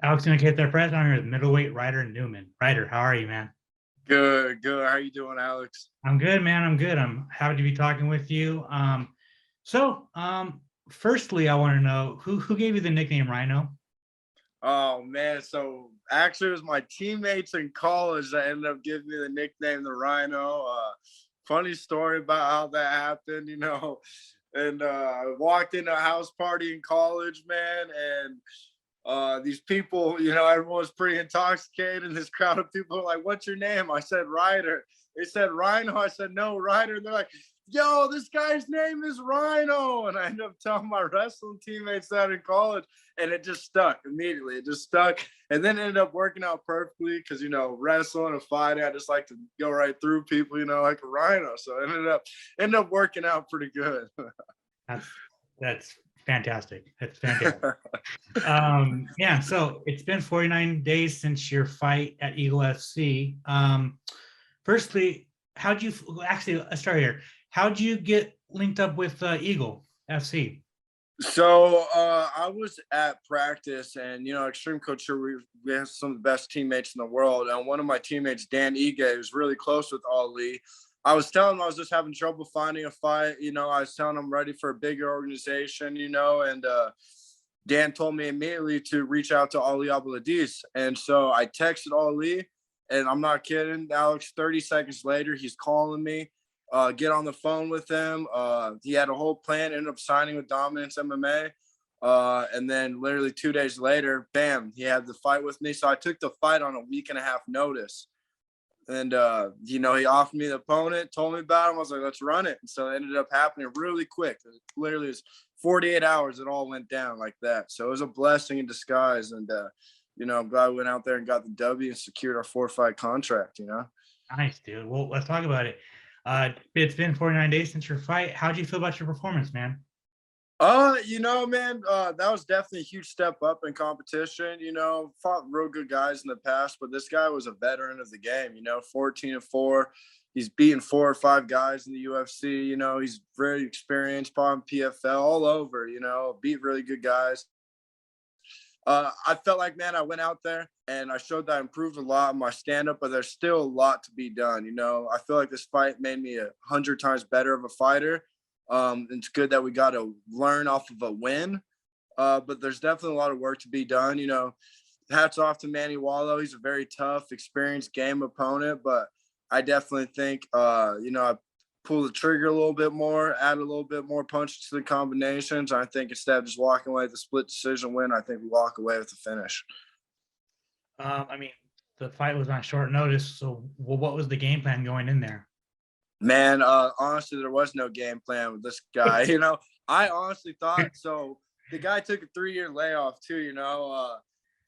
Alex gonna get their press on here with middleweight Ryder Newman. Ryder, how are you, man? Good, good. How you doing, Alex? I'm good, man. I'm good. I'm happy to be talking with you. So, firstly, I want to know who gave you the nickname Rhino? Oh man, so actually it was my teammates in college that ended up giving me the nickname the Rhino. Funny story about how that happened. And I walked into a house party in college, man, and these people, everyone was pretty intoxicated, and this crowd of people were like, "What's your name?" I said, Ryder. They said, Rhino. I said, no, Ryder. And they're like, yo, this guy's name is Rhino. And I ended up telling my wrestling teammates that in college, and it just stuck immediately. It just stuck. And then it ended up working out perfectly because, wrestling and fighting, I just like to go right through people, like a Rhino. So it ended up working out pretty good. That's that's fantastic. That's fantastic. Yeah. So it's been 49 days since your fight at Eagle FC. Firstly, how'd you actually? Let's start here. How'd you get linked up with Eagle FC? So I was at practice, and Extreme Coach here, we have some of the best teammates in the world. And one of my teammates, Dan Ige, who's really close with Ali. I was telling him I was just having trouble finding a fight. I was telling him I'm ready for a bigger organization, and Dan told me immediately to reach out to Ali Abdelaziz. And so I texted Ali, and I'm not kidding, Alex, 30 seconds later, he's calling me. Get on the phone with him. He had a whole plan, ended up signing with Dominance MMA. And then literally 2 days later, bam, he had the fight with me. So I took the fight on a week and a half notice. And, he offered me the opponent, told me about him. I was like, let's run it. And so it ended up happening really quick. It literally was 48 hours. It all went down like that. So it was a blessing in disguise. And, I'm glad we went out there and got the W and secured our 4-fight contract. Nice, dude. Well, let's talk about it. It's been 49 days since your fight. How'd you feel about your performance, man? Man, that was definitely a huge step up in competition. Fought real good guys in the past, but this guy was a veteran of the game, 14-4. He's beaten 4 or 5 guys in the UFC. He's very experienced, fought in PFL all over, beat really good guys. I felt like, man, I went out there and I showed that I improved a lot in my stand-up, but there's still a lot to be done. I feel like this fight made me 100 times better of a fighter. It's good that we got to learn off of a win, but there's definitely a lot of work to be done. Hats off to Manny Wallow. He's a very tough, experienced game opponent, but I definitely think, I pull the trigger a little bit more, add a little bit more punch to the combinations. I think instead of just walking away with a split decision win, I think we walk away with the finish. I mean, the fight was on short notice. So, what was the game plan going in there? Man, honestly, there was no game plan with this guy. I honestly thought so. The guy took a 3-year layoff too,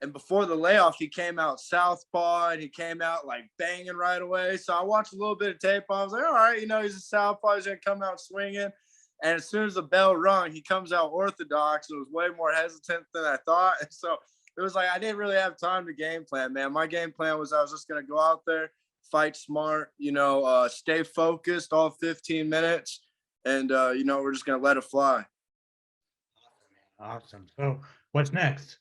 and before the layoff, he came out southpaw and he came out like banging right away. So I watched a little bit of tape. I was like, all right, he's a southpaw. He's going to come out swinging. And as soon as the bell rung, he comes out orthodox. It was way more hesitant than I thought. And so it was like I didn't really have time to game plan, man. My game plan was I was just going to go out there, fight smart, stay focused all 15 minutes. And, we're just going to let it fly. Awesome. So, what's next?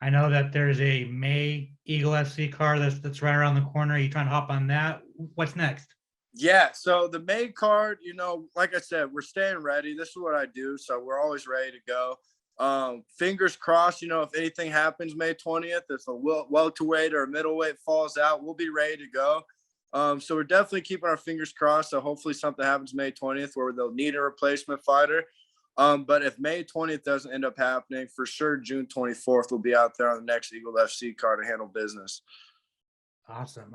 I know that there's a May Eagle FC car that's right around the corner. Are you trying to hop on that? What's next? Yeah, so the May card, like I said, we're staying ready. This is what I do, so we're always ready to go. Fingers crossed, if anything happens May 20th, if a welterweight or a middleweight falls out, we'll be ready to go. So we're definitely keeping our fingers crossed. So hopefully something happens May 20th where they'll need a replacement fighter. But if May 20th doesn't end up happening, for sure June 24th will be out there on the next Eagle FC card to handle business. Awesome.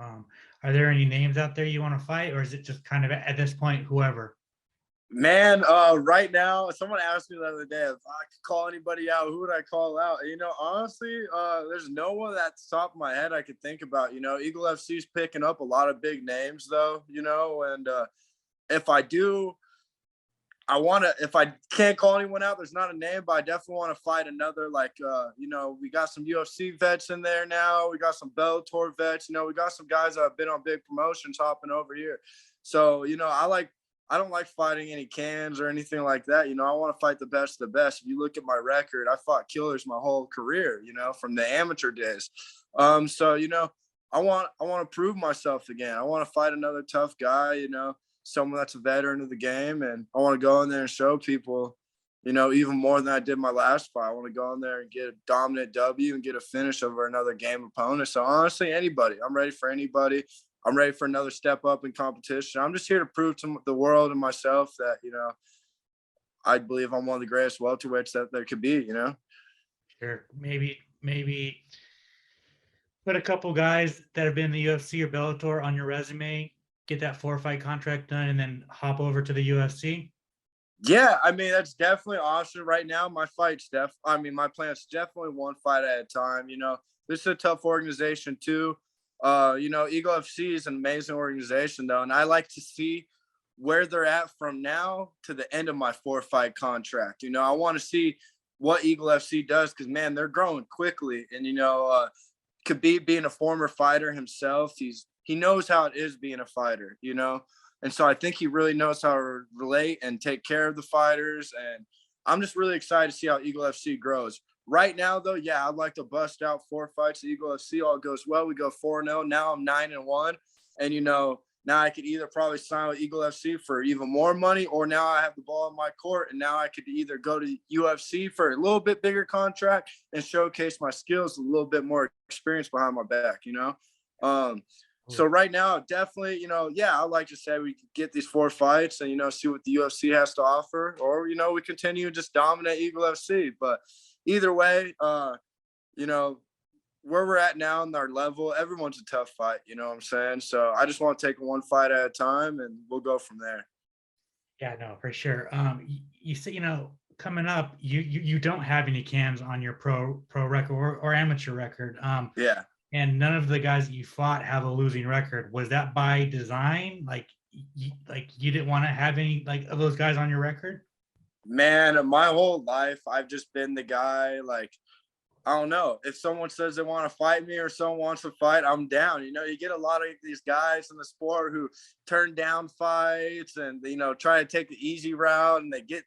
Are there any names out there you want to fight, or is it just kind of at this point whoever? Man, right now, someone asked me the other day if I could call anybody out, who would I call out? Honestly, there's no one at the top of my head I could think about. Eagle FC's picking up a lot of big names though, and if I do, if I can't call anyone out, there's not a name, but I definitely want to fight another, we got some UFC vets in there now. We got some Bellator vets, we got some guys that have been on big promotions hopping over here. So, I don't like fighting any cans or anything like that. I want to fight the best of the best. If you look at my record, I fought killers my whole career, from the amateur days. So I want to prove myself again. I want to fight another tough guy, someone that's a veteran of the game, and I want to go in there and show people, even more than I did my last fight. I want to go in there and get a dominant W and get a finish over another game opponent. So honestly, anybody, I'm ready for anybody. I'm ready for another step up in competition. I'm just here to prove to the world and myself that, I believe I'm one of the greatest welterweights that there could be, Sure. Maybe put a couple guys that have been in the UFC or Bellator on your resume, get that 4-fight contract done, and then hop over to the UFC. Yeah, I mean, that's definitely an option right now. My plan's definitely one fight at a time. This is a tough organization too. Eagle FC is an amazing organization though, and I like to see where they're at from now to the end of my 4-fight contract. I want to see what Eagle FC does, because man, they're growing quickly. And Khabib, being a former fighter himself, he knows how it is being a fighter, and so I think he really knows how to relate and take care of the fighters. And I'm just really excited to see how Eagle FC grows. Right now, though, yeah, I'd like to bust out 4 fights at Eagle FC. All goes well. We go 4-0. Now I'm 9-1. And, now I could either probably sign with Eagle FC for even more money, or now I have the ball in my court. And now I could either go to UFC for a little bit bigger contract and showcase my skills, a little bit more experience behind my back, So right now, definitely, I'd like to say we could get these 4 fights and, see what the UFC has to offer, or, we continue to just dominate Eagle FC. But either way, where we're at now in our level, everyone's a tough fight, you know what I'm saying? So I just want to take 1 fight at a time, and we'll go from there. Yeah, no, for sure. You say, coming up, you don't have any cans on your pro record or amateur record. Yeah. And none of the guys that you fought have a losing record. Was that by design? Like you didn't want to have any of those guys on your record? Man, my whole life, I've just been the guy, I don't know. If someone says they want to fight me or someone wants to fight, I'm down. You get a lot of these guys in the sport who turn down fights and, try to take the easy route, and they get,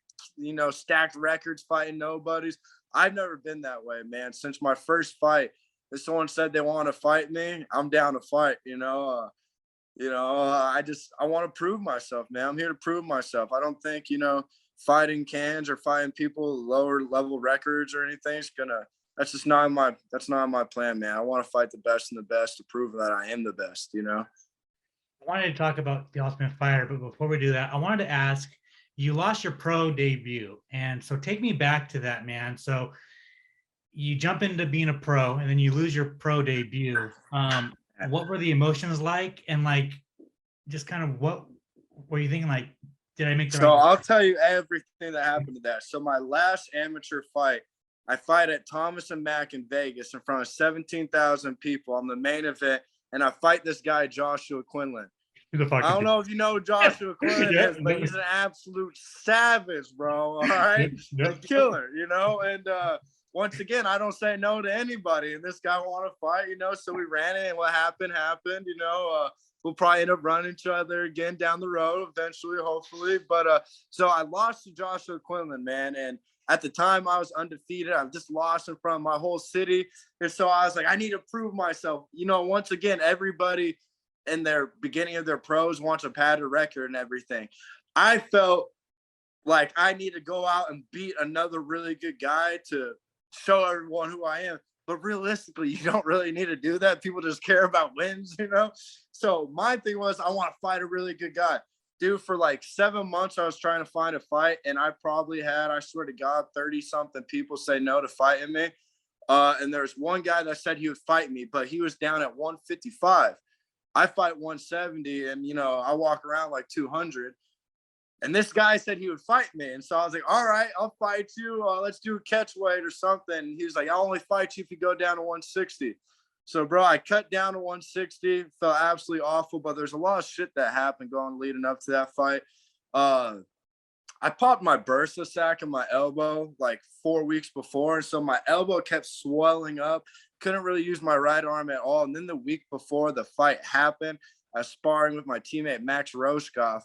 stacked records fighting nobodies. I've never been that way, man. Since my first fight, if someone said they want to fight me, I'm down to fight, I want to prove myself, man. I'm here to prove myself. I don't think, fighting cans or fighting people lower level records or anything is that's not my plan, man. I want to fight the best and the best to prove that I am the best, I wanted to talk about the Ultimate Fighter, but before we do that, I wanted to ask, you lost your pro debut. And so take me back to that, man. So you jump into being a pro and then you lose your pro debut. What were the emotions like? And just kind of what were you thinking? Did I make the right? So I'll tell you everything that happened to that. So my last amateur fight, I fight at Thomas and Mack in Vegas in front of 17,000 people. I'm the main event, and I fight this guy, Joshua Quinlan. I don't know if you know who Joshua Quinlan is, but he's an absolute savage, bro. All right? A killer, And once again, I don't say no to anybody, and this guy want to fight, So we ran it, and what happened. We'll probably end up running each other again down the road eventually, hopefully. But so I lost to Joshua Quinlan, man, and at the time, I was undefeated. I just lost in front of my whole city. And so I was like, I need to prove myself. Once again, everybody in their beginning of their pros wants a padded record and everything. I felt like I need to go out and beat another really good guy to show everyone who I am. But realistically, you don't really need to do that. People just care about wins, So my thing was, I want to fight a really good guy. Dude, for 7 months, I was trying to find a fight, and I probably had, I swear to God, 30-something people say no to fighting me. And there's one guy that said he would fight me, but he was down at 155. I fight 170, and, I walk around like 200. And this guy said he would fight me. And so I was like, all right, I'll fight you. Let's do a catch weight or something. And he was like, I'll only fight you if you go down to 160. So, bro, I cut down to 160, felt absolutely awful, but there's a lot of shit that happened leading up to that fight. I popped my bursa sac in my elbow 4 weeks before, and so my elbow kept swelling up. Couldn't really use my right arm at all. And then the week before the fight happened, I was sparring with my teammate Max Roshkoff,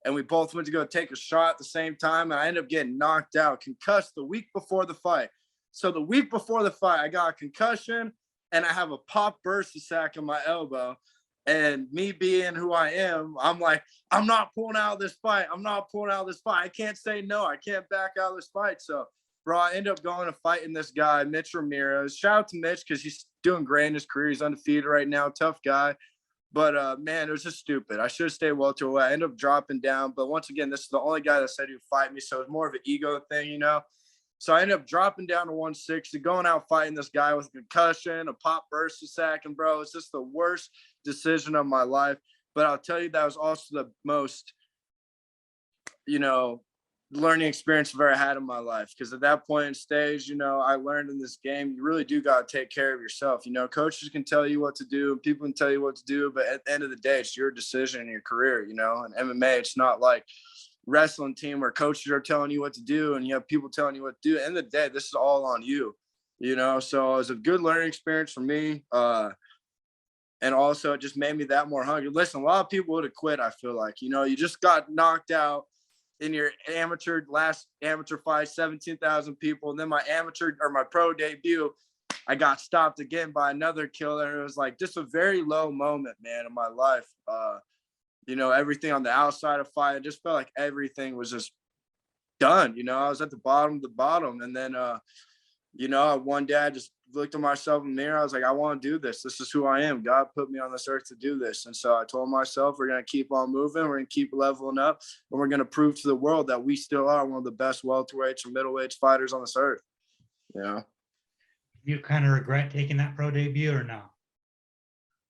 and we both went to go take a shot at the same time, and I ended up getting knocked out, concussed the week before the fight. So the week before the fight, I got a concussion, and I have a pop bursa sac in my elbow. And me being who I am, I'm like, I'm not pulling out of this fight. I'm not pulling out of this fight. I can't say no. I can't back out of this fight. So, bro, I end up going to fighting this guy, Mitch Ramirez. Shout out to Mitch because he's doing great in his career. He's undefeated right now. Tough guy. But, man, it was just stupid. I should have stayed welterweight. I ended up dropping down. But once again, this is the only guy that said he would fight me. So it was more of an ego thing, you know. So I ended up dropping down to 160, going out fighting this guy with a concussion, a pop bursa sac, and bro, it's just the worst decision of my life. But I'll tell you, that was also the most, you know, learning experience I've ever had in my life. Because at that point in stage, you know, I learned in this game, you really do got to take care of yourself. You know, coaches can tell you what to do, and people can tell you what to do, but at the end of the day, it's your decision in your career. You know, and MMA, it's not like wrestling team where coaches are telling you what to do and you have people telling you what to do. At the end of the day, this is all on you, you know. So it was a good learning experience for me. And also it just made me that more hungry. Listen, a lot of people would have quit, I feel like. You know, you just got knocked out in your last amateur fight, 17,000 people. And then my pro debut, I got stopped again by another killer. It was like just a very low moment, man, in my life. You know, everything on the outside of fight, I just felt like everything was just done. You know, I was at the bottom of the bottom. And then, you know, one day I just looked at myself in the mirror. I was like, I want to do this. This is who I am. God put me on this earth to do this. And so I told myself, we're going to keep on moving. We're going to keep leveling up. And we're going to prove to the world that we still are one of the best welterweights or middleweights fighters on this earth. You know? You kind of regret taking that pro debut or no?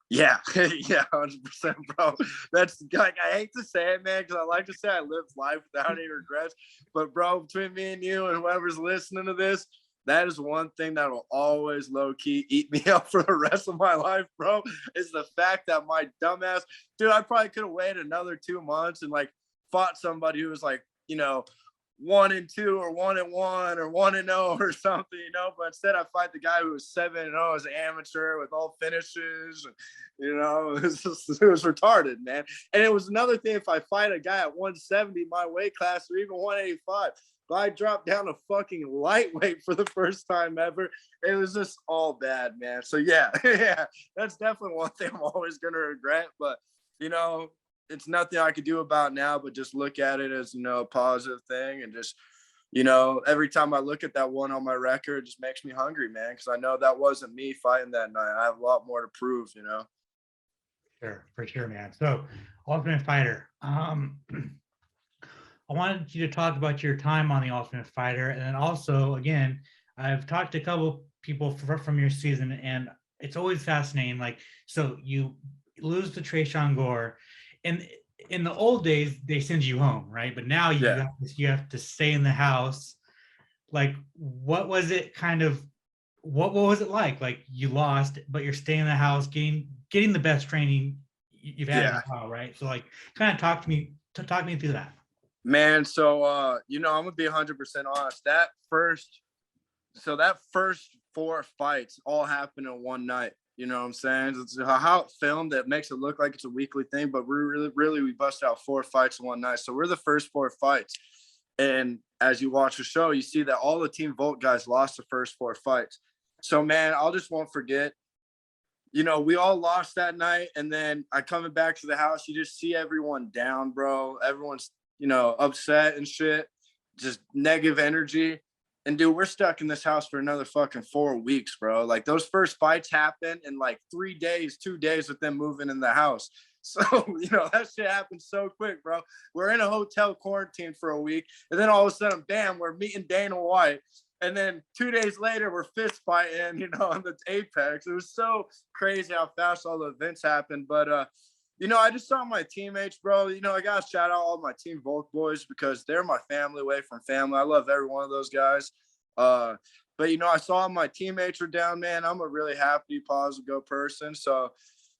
Yeah, yeah, 100%, bro. That's like, I hate to say it, man, because I like to say I lived life without any regrets. But, bro, between me and you and whoever's listening to this, that is one thing that will always low-key eat me up for the rest of my life, bro, is the fact that my dumbass, dude, I probably could have waited another 2 months and, like, fought somebody who was, like, you know, 1-2 or 1-1 or 1-0 or something, you know. But instead, I fight the guy who was 7-0 as an amateur with all finishes. And, you know, it was retarded, man. And it was another thing if I fight a guy at 170, my weight class, or even 185. But I dropped down to fucking lightweight for the first time ever. It was just all bad, man. So yeah, yeah, that's definitely one thing I'm always gonna regret. But you know, it's nothing I could do about now, but just look at it as, you know, a positive thing. And just, you know, every time I look at that one on my record, it just makes me hungry, man. Because I know that wasn't me fighting that night. I have a lot more to prove, you know. Sure, for sure, man. So, Ultimate Fighter. I wanted you to talk about your time on the Ultimate Fighter, and then also, again, I've talked to a couple people from your season, and it's always fascinating. Like, so you lose to Trayshawn Gore, and in the old days they send you home, right? But now you have to stay in the house. Like, what was it kind of? What was it like? Like, you lost, but you're staying in the house, getting the best training you've had in a while, right? So, like, kind of talk me through that. Man, so you know, I'm gonna be 100% honest. That first 4 fights all happened in one night. You know what I'm saying? It's how it filmed that makes it look like it's a weekly thing, but we bust out 4 fights in one night. So we're the first 4 fights. And as you watch the show, you see that all the Team Volt guys lost the first 4 fights. So man, I'll just won't forget. You know, we all lost that night, and then I coming back to the house, you just see everyone down, bro. Everyone's, you know, upset and shit, just negative energy. And dude, we're stuck in this house for another fucking 4 weeks, bro. Like, those first fights happened in like 3 days, 2 days with them moving in the house. So, you know, that shit happened so quick, bro. We're in a hotel quarantine for a week, and then all of a sudden, bam, we're meeting Dana White. And then 2 days later, we're fist fighting, you know, on the Apex. It was so crazy how fast all the events happened. But, you know, I just saw my teammates, bro. You know, I got to shout out all my Team Volk boys because they're my family away from family. I love every one of those guys. But, you know, I saw my teammates were down, man. I'm a really happy, positive, go person. So,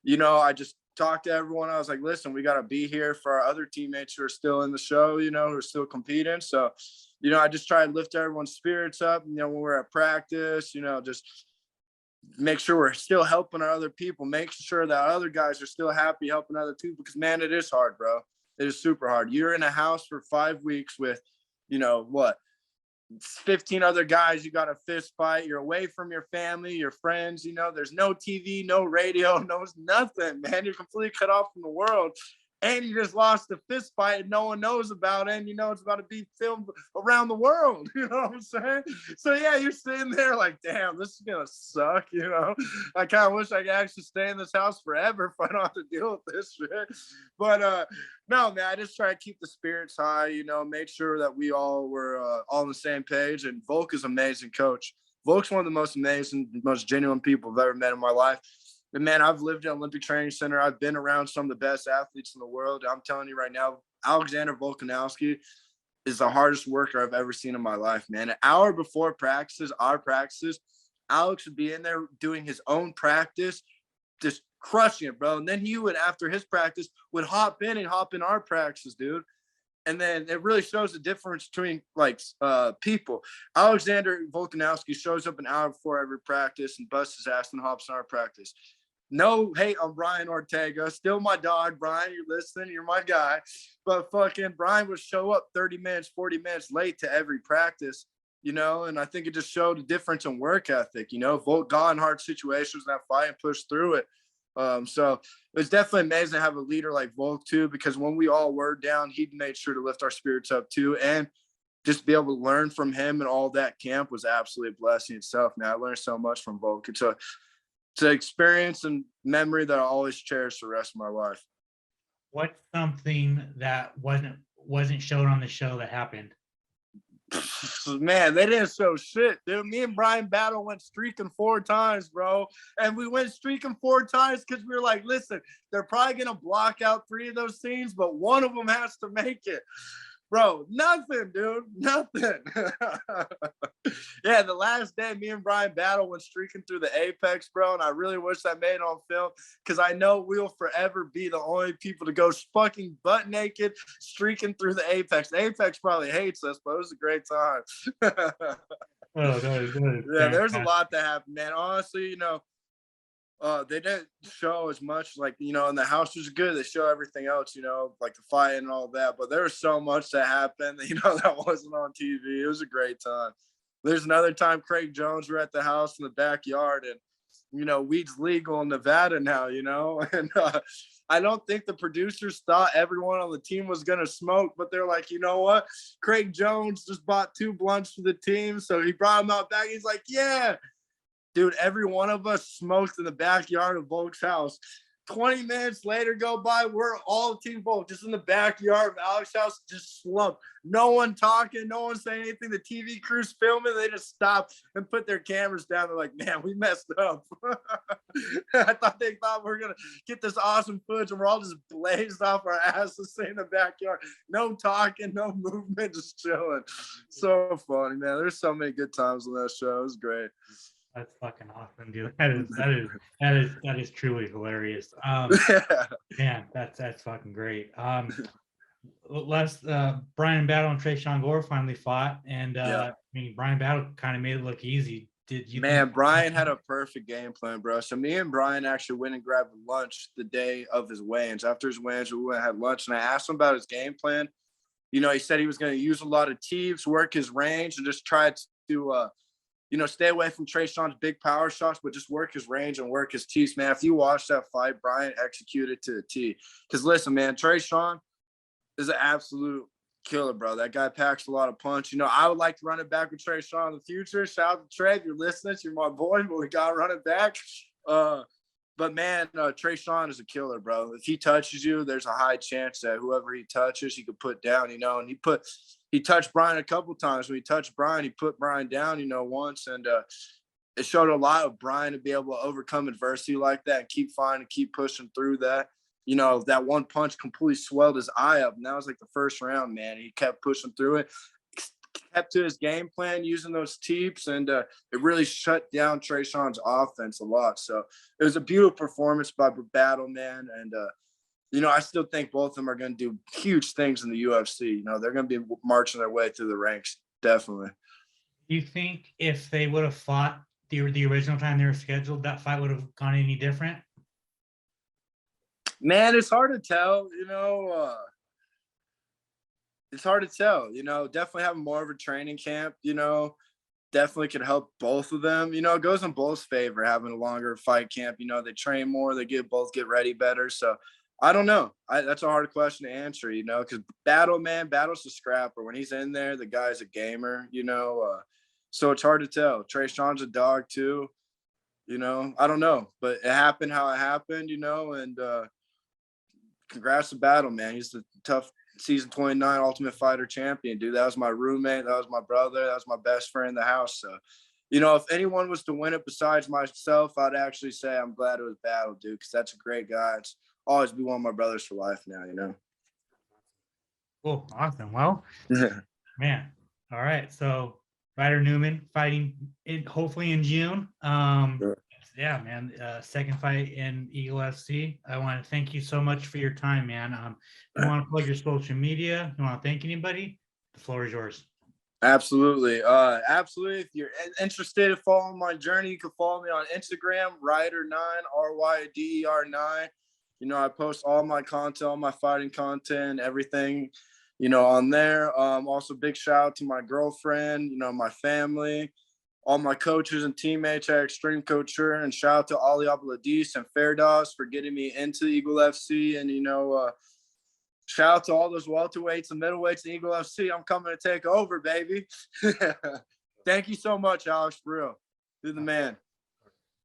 you know, I just talked to everyone. I was like, listen, we got to be here for our other teammates who are still in the show, you know, who are still competing. So, you know, I just try and lift everyone's spirits up, you know, when we're at practice, you know, just make sure we're still helping our other people, make sure that other guys are still happy helping other people, because man, it is hard, bro. It is super hard. You're in a house for 5 weeks with, you know, what, 15 other guys. You got a fist fight. You're away from your family, your friends. You know, there's no TV, no radio, no nothing, man. You're completely cut off from the world. And you just lost a fist fight and no one knows about it. And you know it's about to be filmed around the world. You know what I'm saying? So yeah, you're sitting there like, damn, this is gonna suck. You know, I kind of wish I could actually stay in this house forever if I don't have to deal with this shit. But no, man, I just try to keep the spirits high. You know, make sure that we all were all on the same page. And Volk is an amazing coach. Volk's one of the most amazing, most genuine people I've ever met in my life. And man, I've lived in an Olympic Training Center. I've been around some of the best athletes in the world. I'm telling you right now, Alexander Volkanovski is the hardest worker I've ever seen in my life, man. An hour before practices, our practices, Alex would be in there doing his own practice, just crushing it, bro. And then he would, after his practice, would hop in our practices, dude. And then it really shows the difference between like people. Alexander Volkanovski shows up an hour before every practice and busts his ass and hops in our practice. No hate on Brian Ortega. Still my dog, Brian. You're listening. You're my guy. But fucking Brian would show up 30 minutes, 40 minutes late to every practice, you know, and I think it just showed a difference in work ethic. You know, Volk got in hard situations, that fight and pushed through it. So it was definitely amazing to have a leader like Volk too, because when we all were down, he made sure to lift our spirits up too. And just be able to learn from him and all that camp was absolutely a blessing itself. Man, I learned so much from Volk. It's an experience and memory that I always cherish the rest of my life. What's something that wasn't shown on the show that happened? Man, they didn't show shit, dude. Me and Brian Battle went streaking 4 times, bro. And we went streaking 4 times because we were like, listen, they're probably going to block out 3 of those scenes, but one of them has to make it. Bro, nothing, dude. Nothing. Yeah, the last day, me and Brian Battle went streaking through the Apex, bro, and I really wish I made it on film because I know we'll forever be the only people to go fucking butt naked streaking through the Apex. The Apex probably hates us, but it was a great time. Oh, that yeah, there's a lot that happened, man. Honestly, you know, they didn't show as much, like, you know, and the house was good. They show everything else, you know, like the fight and all that. But there was so much that happened, you know, that wasn't on TV. It was a great time. There's another time Craig Jones were at the house in the backyard, and, you know, weed's legal in Nevada now, you know, and I don't think the producers thought everyone on the team was going to smoke, but they're like, you know what? Craig Jones just bought 2 blunts for the team. So he brought them out back. He's like, yeah. Dude, every one of us smoked in the backyard of Volk's house. 20 minutes later go by, we're all Team Volk just in the backyard of Alex's house, just slumped. No one talking, no one saying anything. The TV crew's filming, they just stopped and put their cameras down. They're like, man, we messed up. I thought they thought we were going to get this awesome footage, and we're all just blazed off our asses in the backyard. No talking, no movement, just chilling. So funny, man. There's so many good times on that show. It was great. That's fucking awesome, dude. That is truly hilarious. Man, that's fucking great. Brian Battle and Trayshawn Gore finally fought, and I mean, Brian Battle kind of made it look easy. Did you? Man, Brian had a perfect game plan, bro. So me and Brian actually went and grabbed lunch the day of his weigh-ins. After his weigh-ins, we went and had lunch, and I asked him about his game plan. You know, he said he was going to use a lot of teeps, work his range, and just try to you know, stay away from Trayshawn's big power shots, but just work his range and work his tees, man. If you watch that fight, Brian executed to the T. Because listen, man, Trayshawn is an absolute killer, bro. That guy packs a lot of punch. You know, I would like to run it back with Trayshawn in the future. Shout out to Trey, if you're listening, you're my boy, but we got to run it back. But man, Trayshawn is a killer, bro. If he touches you, there's a high chance that whoever he touches, he could put down, you know, and he touched Brian a couple times. When he touched Brian, he put Brian down, you know, once. And it showed a lot of Brian to be able to overcome adversity like that and keep fighting and keep pushing through that. You know, that one punch completely swelled his eye up. And that was like the first round, man. He kept pushing through it, kept to his game plan using those teeps. And it really shut down Trayshawn's offense a lot. So it was a beautiful performance by Battle, man. And, you know, I still think both of them are going to do huge things in the UFC. You know, they're going to be marching their way through the ranks. Definitely. Do you think if they would have fought the original time they were scheduled, that fight would have gone any different? Man, it's hard to tell. You know, it's hard to tell. Definitely having more of a training camp. Definitely could help both of them. It goes in both's favor having a longer fight camp. They train more, they both get ready better. So I don't know. That's a hard question to answer, because Battle's a scrapper. When he's in there, the guy's a gamer, so it's hard to tell. Trey Sean's a dog too, I don't know, but it happened how it happened, and congrats to Battle, man. He's the tough season 29 Ultimate Fighter champion, dude. That was my roommate. That was my brother. That was my best friend in the house. So, if anyone was to win it besides myself, I'd actually say I'm glad it was Battle, dude, because that's a great guy. It's always be one of my brothers for life now. Cool. Awesome. Well, man. All right. So Ryder Newman fighting hopefully in June. Sure. Yeah, man. Second fight in Eagle FC. I want to thank you so much for your time, man. You want to plug your social media? You want to thank anybody? The floor is yours. Absolutely. Absolutely. If you're interested in following my journey, you can follow me on Instagram, Ryder9, RYDER9. I post all my content, all my fighting content, everything, on there. Also big shout out to my girlfriend, my family, all my coaches and teammates at Extreme Couture, and shout out to Ali Abladis and Fairdos for getting me into Eagle FC. And, shout out to all those welterweights and middleweights in Eagle FC. I'm coming to take over, baby. Thank you so much, Alex, for real. You're the man.